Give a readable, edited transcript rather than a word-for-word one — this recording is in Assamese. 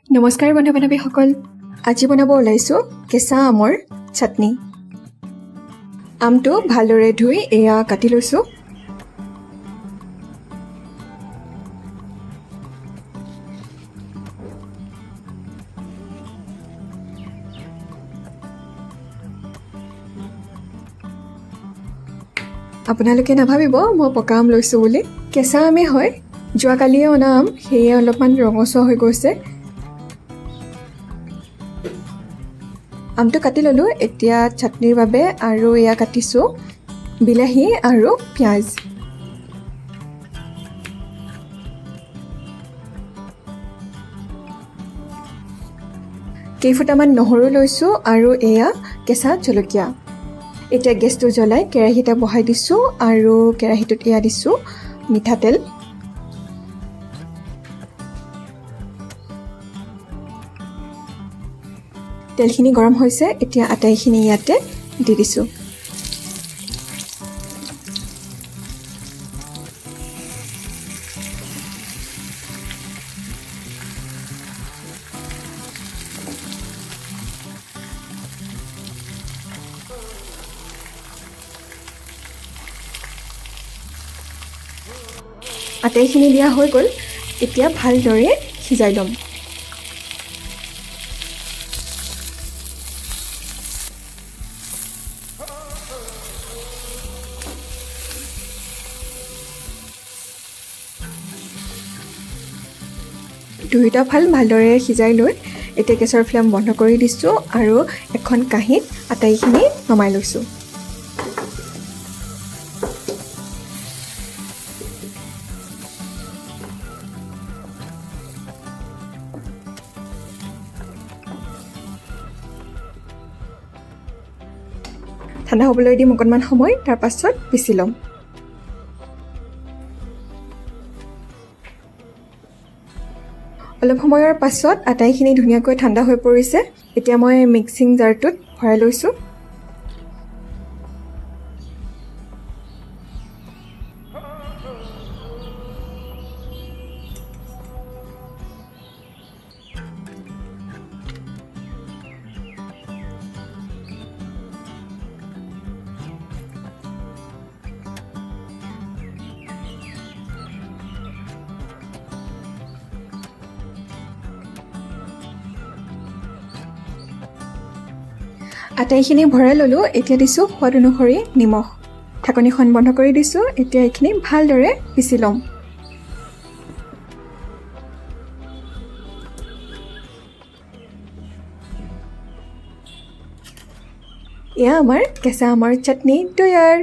নমস্কাৰ বন্ধু বান্ধৱীসকল, আজি বনাব ওলাইছোঁ কেঁচা আমৰ চাটনি। আমটো ভালদৰে ধুই এয়া কাটি লৈছোঁ। আপোনালোকে নাভাবিব মই পকা আম লৈছোঁ বুলি, কেঁচা আমে হয়। যোৱাকালিয়ে অনা আম, সেয়ে অলপমান ৰঙচুৱা হৈ গৈছে। আমটো কাটি ল'লোঁ। এতিয়া চাটনিৰ বাবে আৰু এয়া কাটিছোঁ বিলাহী আৰু পিঁয়াজ। কেইফুটামান নহৰু লৈছোঁ আৰু এয়া কেঁচা জলকীয়া। এতিয়া গেছটো জ্বলাই কেৰাহী এটা বহাই দিছোঁ আৰু কেৰাহীটোত এয়া দিছোঁ মিঠাতেল। তেলখিনি গৰম হৈছে, এতিয়া আটাইখিনি ইয়াতে দি দিছোঁ। আটাইখিনি দিয়া হৈ গ'ল, এতিয়া ভালদৰে সিজাই ল'ম। দুয়োটা ফাল ভালদৰে সিজাই লৈ এতিয়া গেছৰ ফ্লেম বন্ধ কৰি দিছোঁ আৰু এখন কাঁহীত আটাইখিনি নমাই লৈছোঁ। ঠাণ্ডা হ'বলৈ দিম অকণমান সময়, তাৰপাছত পিচি ল'ম। অলপ সময়ৰ পাছত আটাইখিনি ধুনীয়াকৈ ঠাণ্ডা হৈ পৰিছে। এতিয়া মই মিক্সিং জাৰটোত ভৰাই লৈছোঁ। আটাইখিনি ভৰাই ল'লোঁ। এতিয়া দিছোঁ সোৱাদ অনুসৰি নিমখ। ঢাকনিখন বন্ধ কৰি দিছোঁ। এতিয়া এইখিনি ভালদৰে পিচি ল'ম। এয়া আমাৰ কেঁচা আমৰ চাটনি তৈয়াৰ।